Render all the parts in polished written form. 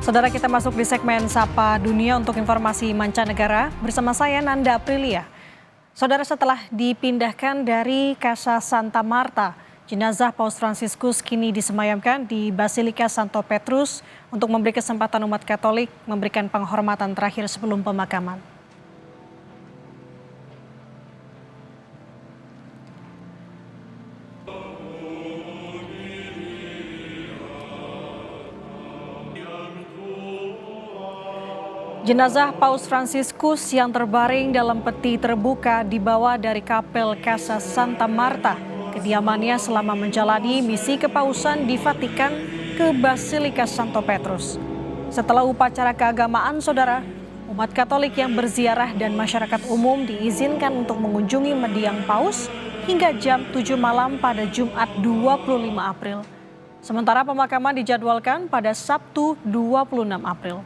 Saudara, kita masuk di segmen Sapa Dunia untuk informasi mancanegara bersama saya Nanda Aprilia. Saudara, setelah dipindahkan dari Casa Santa Marta, jenazah Paus Fransiskus kini disemayamkan di Basilika Santo Petrus untuk memberi kesempatan umat Katolik memberikan penghormatan terakhir sebelum pemakaman. Jenazah Paus Fransiskus yang terbaring dalam peti terbuka dibawa dari kapel Casa Santa Marta, kediamannya selama menjalani misi kepausan di Vatikan ke Basilika Santo Petrus. Setelah upacara keagamaan, saudara, umat Katolik yang berziarah dan masyarakat umum diizinkan untuk mengunjungi mendiang Paus hingga jam 7 malam pada Jumat 25 April. Sementara pemakaman dijadwalkan pada Sabtu 26 April.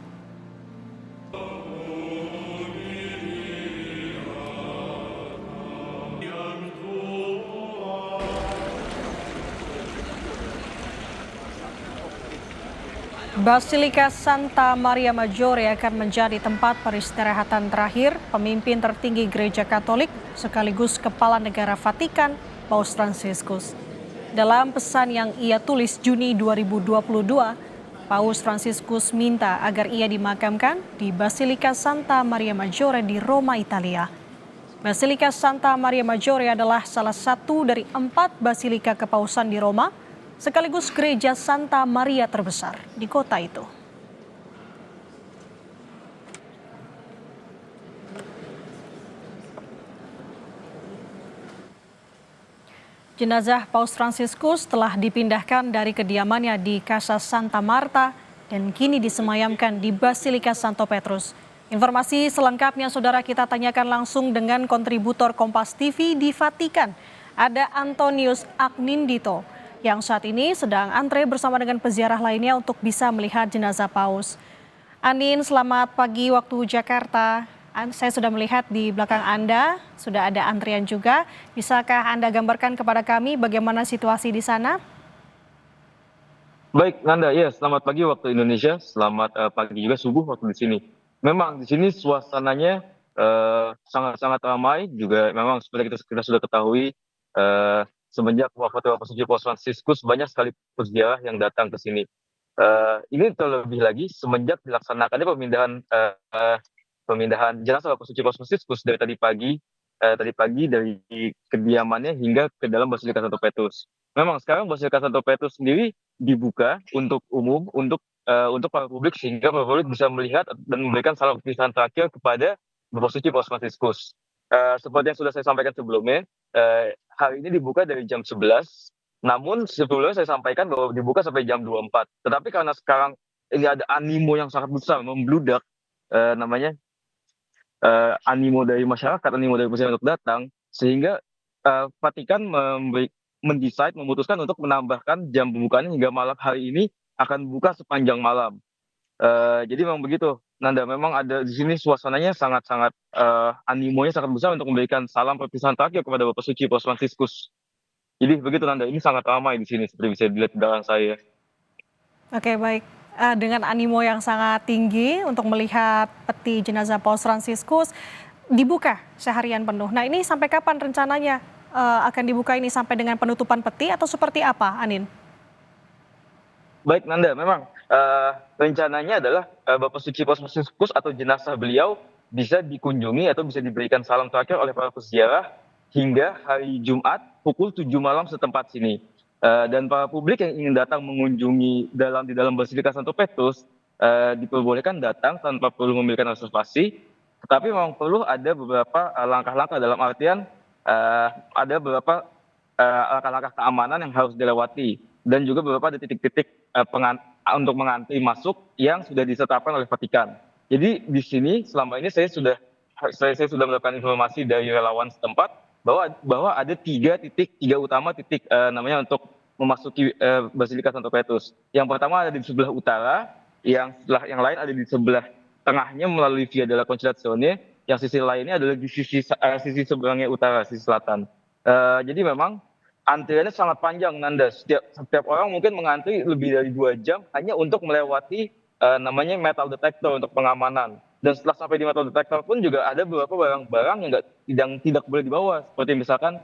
Basilika Santa Maria Maggiore akan menjadi tempat peristirahatan terakhir pemimpin tertinggi Gereja Katolik sekaligus Kepala Negara Vatikan, Paus Fransiskus. Dalam pesan yang ia tulis Juni 2022, Paus Fransiskus minta agar ia dimakamkan di Basilika Santa Maria Maggiore di Roma, Italia. Basilika Santa Maria Maggiore adalah salah satu dari 4 basilika kepausan di Roma, sekaligus gereja Santa Maria terbesar di kota itu. Jenazah Paus Fransiskus telah dipindahkan dari kediamannya di Casa Santa Marta dan kini disemayamkan di Basilika Santo Petrus. Informasi selengkapnya, saudara, kita tanyakan langsung dengan kontributor Kompas TV di Vatikan. Ada Antonius Agnindito yang saat ini sedang antre bersama dengan peziarah lainnya untuk bisa melihat jenazah Paus. Anin, selamat pagi waktu Jakarta. Saya sudah melihat di belakang Anda, sudah ada antrian juga. Bisakah Anda gambarkan kepada kami bagaimana situasi di sana? Baik, Nanda, ya selamat pagi waktu Indonesia, selamat pagi juga subuh waktu di sini. Memang di sini suasananya sangat-sangat ramai, juga memang seperti kita sudah ketahui, semenjak wafatnya Bapak Suci Paus Fransiskus banyak sekali peziarah yang datang ke sini. Ini terlebih lagi semenjak dilaksanakannya pemindahan jenazah Bapak Suci Paus Fransiskus dari tadi pagi dari kediamannya hingga ke dalam Basilika Santo Petrus. Memang sekarang Basilika Santo Petrus sendiri dibuka untuk umum, untuk para publik, sehingga para publik bisa melihat dan memberikan salam perpisahan terakhir kepada Bapak Suci Paus Fransiskus. Seperti yang sudah saya sampaikan sebelumnya, hari ini dibuka dari jam 11, namun sebelumnya saya sampaikan bahwa dibuka sampai jam 24. Tetapi karena sekarang ini ada animo yang sangat besar, membludak, animo dari masyarakat, animo dari peziarah untuk datang, sehingga Vatikan memutuskan untuk menambahkan jam pembukaannya hingga malam hari ini akan buka sepanjang malam. Jadi memang begitu, Nanda, memang ada di sini suasananya sangat-sangat animonya sangat besar untuk memberikan salam perpisahan terakhir kepada Bapak Suci Paus Fransiskus. Jadi begitu, Nanda, ini sangat ramai di sini seperti bisa dilihat di belakang saya. Oke, baik. Dengan animo yang sangat tinggi untuk melihat peti jenazah Paus Fransiskus dibuka seharian penuh. Nah, ini sampai kapan rencananya akan dibuka ini, sampai dengan penutupan peti atau seperti apa, Anin? Baik, Nanda, memang rencananya adalah Bapak Suci Paus Fransiskus atau jenazah beliau bisa dikunjungi atau bisa diberikan salam terakhir oleh para peziarah hingga hari Jumat pukul 7 malam setempat sini. Dan para publik yang ingin datang mengunjungi di dalam Basilika Santo Petrus diperbolehkan datang tanpa perlu memiliki reservasi, tetapi memang perlu ada beberapa langkah-langkah, dalam artian ada beberapa langkah-langkah keamanan yang harus dilewati, dan juga beberapa ada titik-titik untuk mengantri masuk yang sudah ditetapkan oleh Vatikan. Jadi di sini selama ini saya sudah mendapatkan informasi dari relawan setempat bahwa ada tiga utama titik untuk memasuki Basilika Santo Petrus. Yang pertama ada di sebelah utara, yang lain ada di sebelah tengahnya melalui Via della Conciliazione, yang sisi lainnya adalah di sisi seberangnya utara, sisi selatan. Jadi memang antriannya sangat panjang, Nanda. Setiap orang mungkin mengantri lebih dari 2 jam hanya untuk melewati namanya metal detector untuk pengamanan. Dan setelah sampai di metal detector pun juga ada beberapa barang-barang yang tidak boleh dibawa, seperti misalkan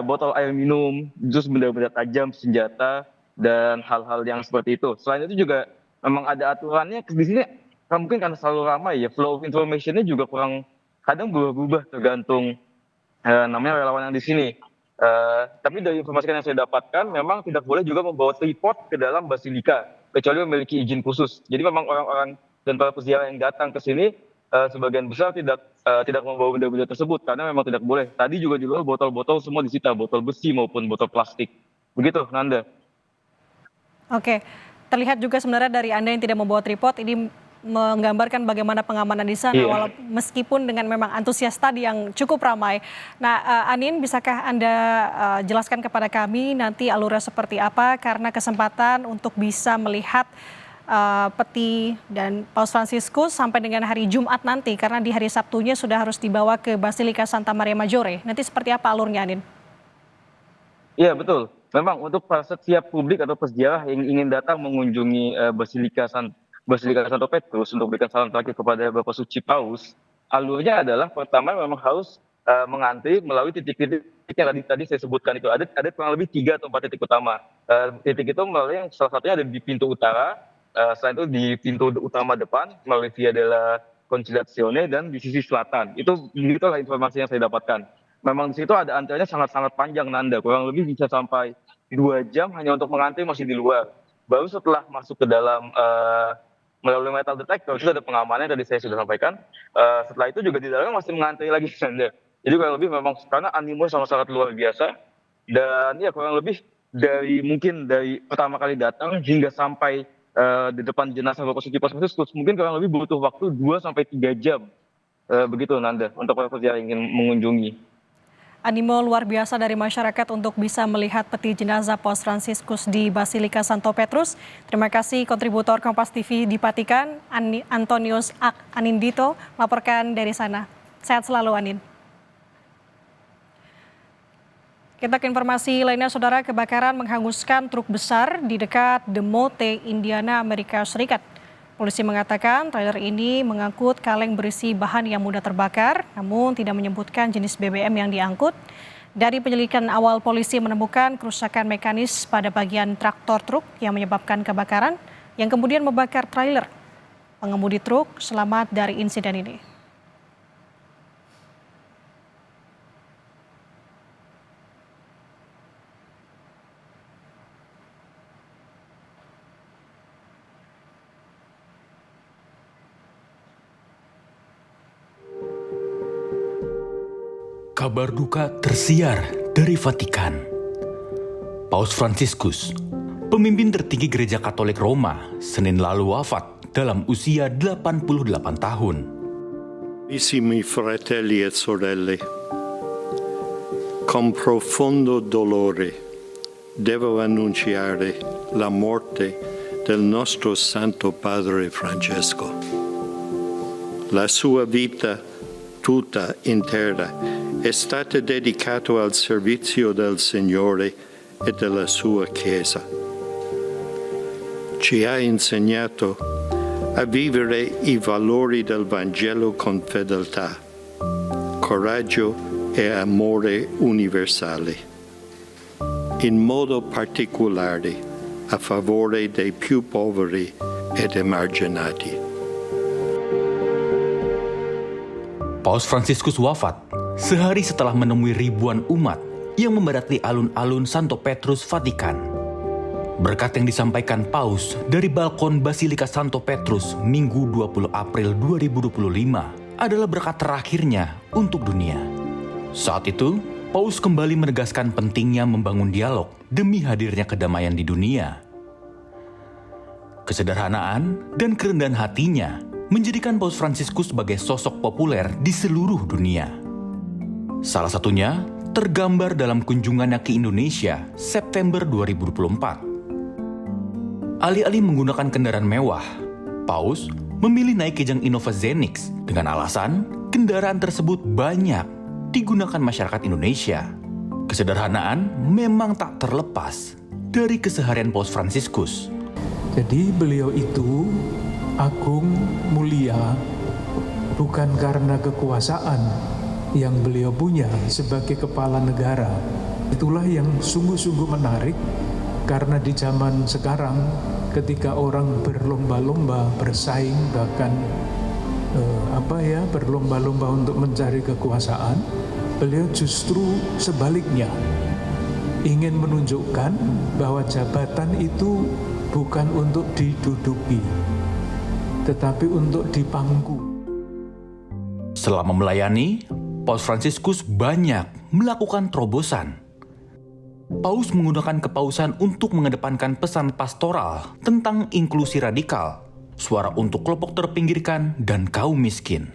botol air minum, terus benda-benda tajam, senjata, dan hal-hal yang seperti itu. Selain itu juga memang ada aturannya di sini, mungkin karena selalu ramai ya, flow of information-nya juga kurang, kadang berubah-ubah tergantung namanya relawan yang di sini. Tapi dari informasi yang saya dapatkan, memang tidak boleh juga membawa tripod ke dalam basilika, kecuali memiliki izin khusus. Jadi memang orang-orang dan para peziarah yang datang ke sini, sebagian besar tidak membawa benda-benda tersebut, karena memang tidak boleh. Tadi juga di luar botol-botol semua disita, botol besi maupun botol plastik. Begitu, Nanda. Oke, terlihat juga sebenarnya dari Anda yang tidak membawa tripod ini menggambarkan bagaimana pengamanan di sana, Iya. meskipun dengan memang antusias tadi yang cukup ramai. Nah, Anin, bisakah Anda jelaskan kepada kami nanti alurnya seperti apa, karena kesempatan untuk bisa melihat peti dan Paus Fransiskus sampai dengan hari Jumat nanti, karena di hari Sabtunya sudah harus dibawa ke Basilika Santa Maria Maggiore. Nanti seperti apa alurnya, Anin? Iya, betul. Memang untuk setiap publik atau peziarah yang ingin datang mengunjungi Basilika Santo Petrus untuk berikan salam terakhir kepada Bapak Suci Paus, alurnya adalah pertama memang harus mengantri melalui titik-titik yang tadi saya sebutkan itu. Ada kurang lebih 3 atau 4 titik utama. Titik itu melalui yang salah satunya ada di pintu utara, selain itu di pintu utama depan melalui Via della Conciliazione, dan di sisi selatan. Itu begitulah informasi yang saya dapatkan. Memang di situ ada antriannya sangat-sangat panjang, Nanda. Kurang lebih bisa sampai 2 jam hanya untuk mengantri masih di luar. Baru setelah masuk ke dalam melalui metal detector itu ada pengamanannya, tadi saya sudah sampaikan. Setelah itu juga di dalam masih mengantri lagi, Nanda. Jadi kurang lebih memang karena animo sangat-sangat luar biasa, dan ya kurang lebih mungkin dari pertama kali datang hingga sampai di depan jenazah Bapak Suci Paus Fransiskus mungkin kurang lebih butuh waktu 2 sampai 3 jam. Begitu, Nanda, untuk para peziarah yang ingin mengunjungi. Animo luar biasa dari masyarakat untuk bisa melihat peti jenazah Paus Fransiskus di Basilika Santo Petrus. Terima kasih kontributor Kompas TV di Vatikan, Antonius Anindito, melaporkan dari sana. Sehat selalu, Anin. Kita ke informasi lainnya, Saudara. Kebakaran menghanguskan truk besar di dekat Demote, Indiana, Amerika Serikat. Polisi mengatakan trailer ini mengangkut kaleng berisi bahan yang mudah terbakar, namun tidak menyebutkan jenis BBM yang diangkut. Dari penyelidikan awal, polisi menemukan kerusakan mekanis pada bagian traktor truk yang menyebabkan kebakaran, yang kemudian membakar trailer. Pengemudi truk selamat dari insiden ini. Kabar duka tersiar dari Vatikan. Paus Fransiskus, pemimpin tertinggi Gereja Katolik Roma, Senin lalu wafat dalam usia 88 tahun. Carissimi fratelli e sorelle, con profondo dolore devo annunciare la morte del nostro Santo Padre Francesco. La sua vita tutta intera è stata dedicata al servizio del Signore e della sua Chiesa. Ci ha insegnato a vivere i valori del Vangelo con fedeltà, coraggio e amore universale, in modo particolare a favore dei più poveri ed emarginati. Paus Fransiskus wafat sehari setelah menemui ribuan umat yang memadati alun-alun Santo Petrus, Vatikan. Berkat yang disampaikan Paus dari balkon Basilika Santo Petrus Minggu 20 April 2025 adalah berkat terakhirnya untuk dunia. Saat itu, Paus kembali menegaskan pentingnya membangun dialog demi hadirnya kedamaian di dunia. Kesederhanaan dan kerendahan hatinya menjadikan Paus Fransiskus sebagai sosok populer di seluruh dunia. Salah satunya tergambar dalam kunjungannya ke Indonesia September 2024. Alih-alih menggunakan kendaraan mewah, Paus memilih naik Kijang Innova Zenix dengan alasan kendaraan tersebut banyak digunakan masyarakat Indonesia. Kesederhanaan memang tak terlepas dari keseharian Paus Fransiskus. Jadi beliau itu agung, mulia, bukan karena kekuasaan yang beliau punya sebagai kepala negara. Itulah yang sungguh-sungguh menarik, karena di zaman sekarang ketika orang berlomba-lomba, bersaing, bahkan berlomba-lomba untuk mencari kekuasaan, beliau justru sebaliknya ingin menunjukkan bahwa jabatan itu bukan untuk diduduki, tetapi untuk dipangku. Selama melayani, Paus Fransiskus banyak melakukan terobosan. Paus menggunakan kepausan untuk mengedepankan pesan pastoral tentang inklusi radikal, suara untuk kelompok terpinggirkan dan kaum miskin.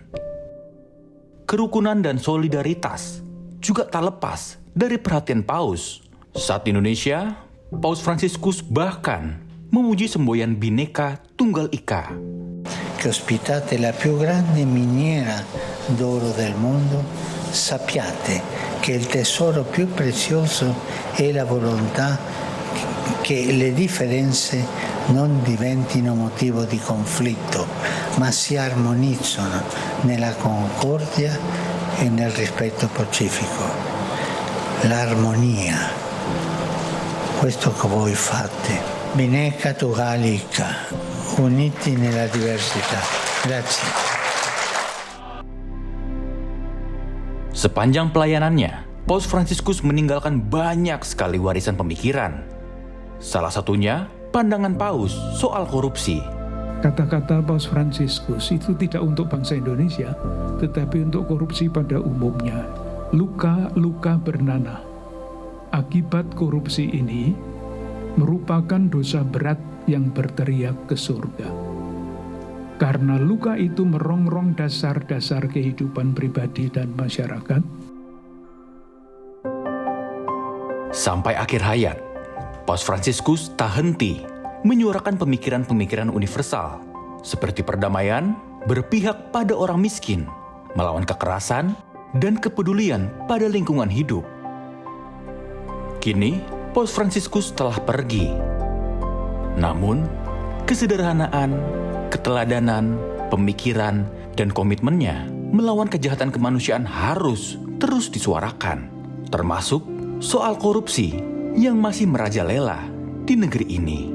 Kerukunan dan solidaritas juga tak lepas dari perhatian Paus. Saat di Indonesia, Paus Fransiskus bahkan memuji semboyan Bhinneka Tunggal Ika. Che ospitate la più grande miniera d'oro del mondo, sappiate che il tesoro più prezioso è la volontà che le differenze non diventino motivo di conflitto, ma si armonizzano nella concordia e nel rispetto pacifico. L'armonia, questo che voi fate. Bhinneka Tunggal Ika, uniti nella diversità. Grazie. Sepanjang pelayanannya, Paus Fransiskus meninggalkan banyak sekali warisan pemikiran. Salah satunya, pandangan Paus soal korupsi. Kata-kata Paus Fransiskus itu tidak untuk bangsa Indonesia, tetapi untuk korupsi pada umumnya. Luka-luka bernanah. Akibat korupsi ini merupakan dosa berat yang berteriak ke surga. Karena luka itu merongrong dasar-dasar kehidupan pribadi dan masyarakat. Sampai akhir hayat, Paus Fransiskus tak henti menyuarakan pemikiran-pemikiran universal, seperti perdamaian, berpihak pada orang miskin, melawan kekerasan, dan kepedulian pada lingkungan hidup. Kini, Paus Fransiskus telah pergi. Namun, kesederhanaan, keteladanan, pemikiran, dan komitmennya melawan kejahatan kemanusiaan harus terus disuarakan, termasuk soal korupsi yang masih merajalela di negeri ini.